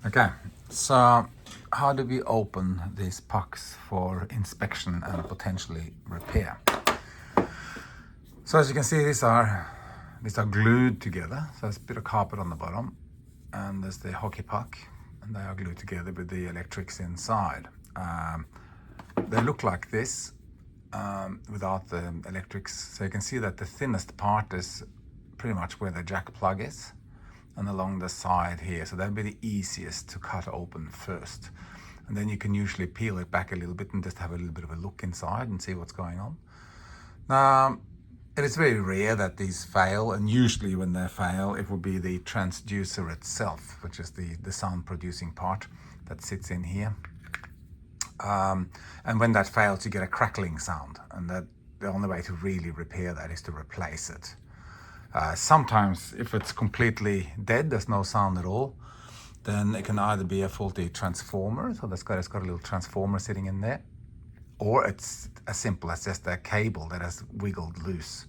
Okay, so how do we open these pucks for inspection and potentially repair? So as you can see, these are glued together. So there's a bit of carpet on the bottom, and there's the hockey puck, and they are glued together with the electrics inside. They look like this without the electrics. So you can see that the thinnest part is pretty much where the jack plug is, and along the side here. So that'll be the easiest to cut open first. And then you can usually peel it back a little bit and just have a little bit of a look inside and see what's going on. Now, it is very rare that these fail, and usually when they fail, it will be the transducer itself, which is the sound producing part that sits in here. And when that fails, you get a crackling sound, and that the only way to really repair that is to replace it. Sometimes if it's completely dead, there's no sound at all, then it can either be a faulty transformer, so it's got a little transformer sitting in there, or it's as simple as just a cable that has wiggled loose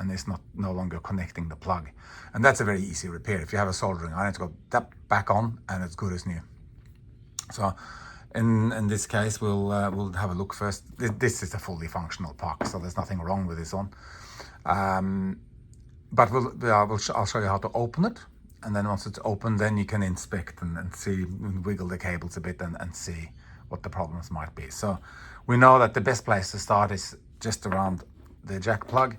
and is no longer connecting the plug. And that's a very easy repair. If you have a soldering iron, it's got that back on and it's good as new. So in this case, we'll have a look first. This is a fully functional puck, so there's nothing wrong with this one. But I'll show you how to open it, and then once it's open, then you can inspect and see, wiggle the cables a bit and see what the problems might be. So we know that the best place to start is just around the jack plug.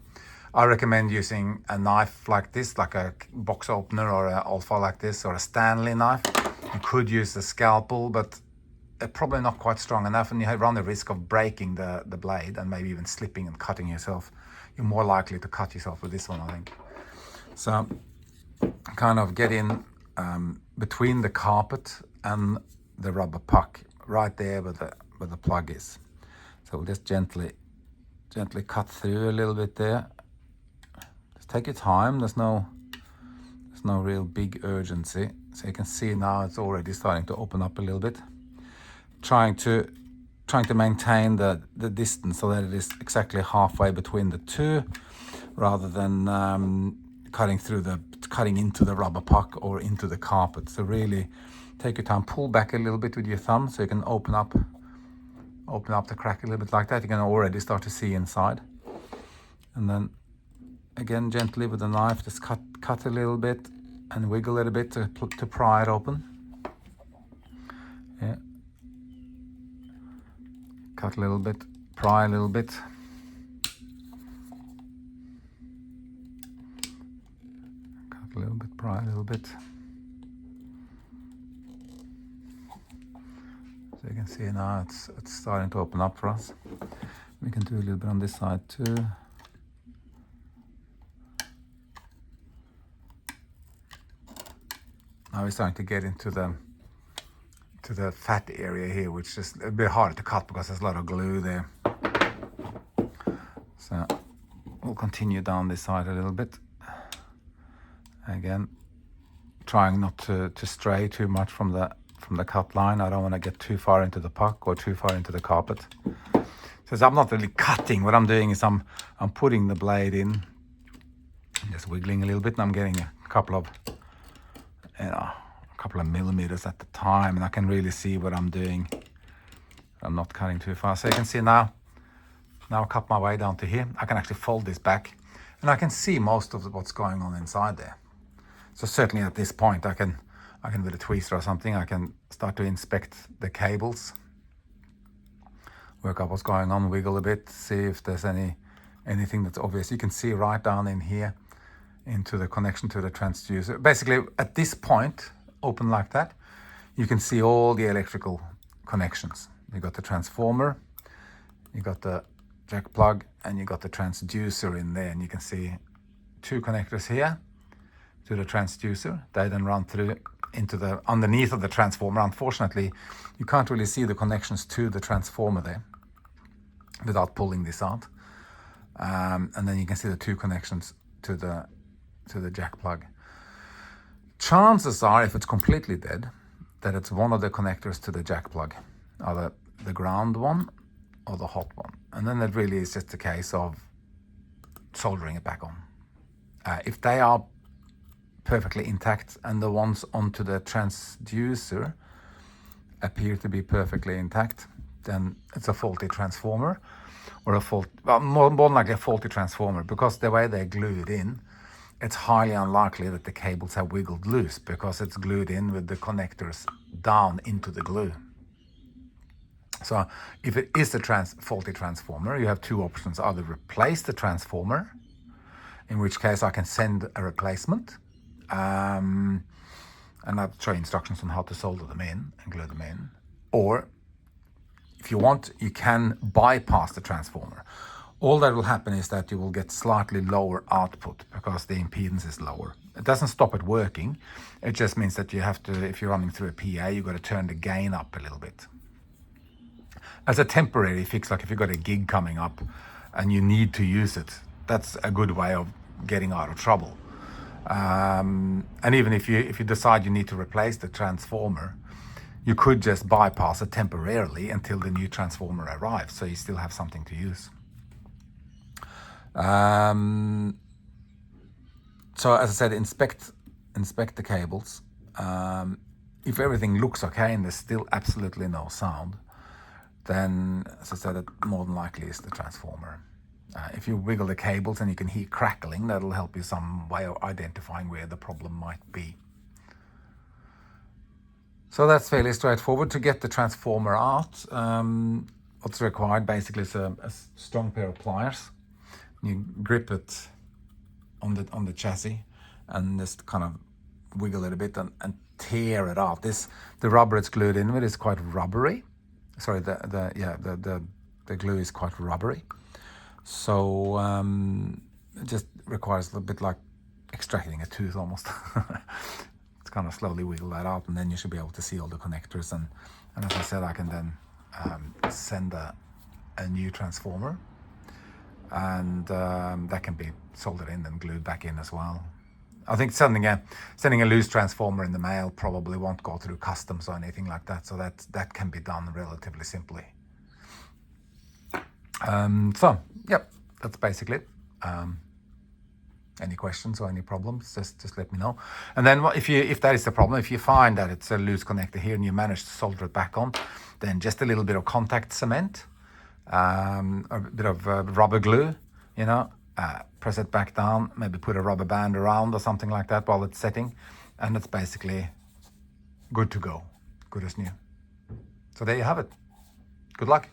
I recommend using a knife like this, like a box opener or an Alpha like this, or a Stanley knife. You could use a scalpel, but probably not quite strong enough, and you run the risk of breaking the blade and maybe even slipping and cutting yourself. You're more likely to cut yourself with this one, I think. So kind of get in between the carpet and the rubber puck, right there where the plug is. So we'll just gently cut through a little bit there. Just take your time. There's no real big urgency. So you can see now it's already starting to open up a little bit. Trying to maintain the distance so that it is exactly halfway between the two, rather than cutting into the rubber puck or into the carpet. So really take your time, pull back a little bit with your thumb so you can open up the crack a little bit like that. You can already start to see inside. And then again, gently with the knife, just cut a little bit and wiggle a little bit to pry it open. Yeah. Cut a little bit, pry a little bit. Cut a little bit, pry a little bit. So you can see now it's starting to open up for us. We can do a little bit on this side too. Now we're starting to get into the fat area here, which is a bit harder to cut because there's a lot of glue there. So we'll continue down this side a little bit. Again, trying not to stray too much from the cut line. I don't want to get too far into the puck or too far into the carpet. So I'm not really cutting. What I'm doing is I'm putting the blade in, just wiggling a little bit, and I'm getting a couple of millimeters at the time, and I can really see what I'm doing. I'm not cutting too fast. So you can see now I cut my way down to here. I can actually fold this back, and I can see most of what's going on inside there. So certainly at this point, I can with a tweezer or something, I can start to inspect the cables, work out what's going on, wiggle a bit, see if there's anything that's obvious. You can see right down in here into the connection to the transducer. Basically, at this point, open like that, you can see all the electrical connections. You got the transformer, you got the jack plug, and you got the transducer in there, and you can see two connectors here to the transducer. They then run through into the underneath of the transformer. Unfortunately, you can't really see the connections to the transformer there without pulling this out. And then you can see the two connections to the jack plug. Chances are, if it's completely dead, that it's one of the connectors to the jack plug, either the ground one or the hot one. And then it really is just a case of soldering it back on. If they are perfectly intact, and the ones onto the transducer appear to be perfectly intact, then it's a faulty transformer, or a more than likely a faulty transformer, because the way they're glued in, it's highly unlikely that the cables have wiggled loose, because it's glued in with the connectors down into the glue. So if it is a faulty transformer, you have two options: either replace the transformer, in which case I can send a replacement, and I'll show you instructions on how to solder them in and glue them in. Or if you want, you can bypass the transformer. All that will happen is that you will get slightly lower output because the impedance is lower. It doesn't stop it working. It just means that you have to, if you're running through a PA, you've got to turn the gain up a little bit. As a temporary fix, like if you've got a gig coming up and you need to use it, that's a good way of getting out of trouble. And even if you decide you need to replace the transformer, you could just bypass it temporarily until the new transformer arrives, so you still have something to use. So as I said, inspect the cables. If everything looks okay and there's still absolutely no sound, then, as I said, it more than likely is the transformer. If you wiggle the cables and you can hear crackling, that'll help you some way of identifying where the problem might be. So that's fairly straightforward. To get the transformer out, what's required basically is a strong pair of pliers. You grip it on the chassis and just kind of wiggle it a bit and tear it out. The rubber it's glued in with is quite rubbery. Sorry, the glue is quite rubbery. So it just requires a little bit like extracting a tooth almost. It's kind of slowly wiggle that out, and then you should be able to see all the connectors. And as I said, I can then send a new transformer, and that can be soldered in and glued back in as well. I think sending a loose transformer in the mail probably won't go through customs or anything like that, so that can be done relatively simply. So, yep, that's basically it. Any questions or any problems, just let me know. And then if that is the problem, if you find that it's a loose connector here and you manage to solder it back on, then just a little bit of contact cement, a bit of rubber glue, press it back down, maybe put a rubber band around or something like that while it's setting, and it's basically good to go, good as new. So there you have it. Good luck.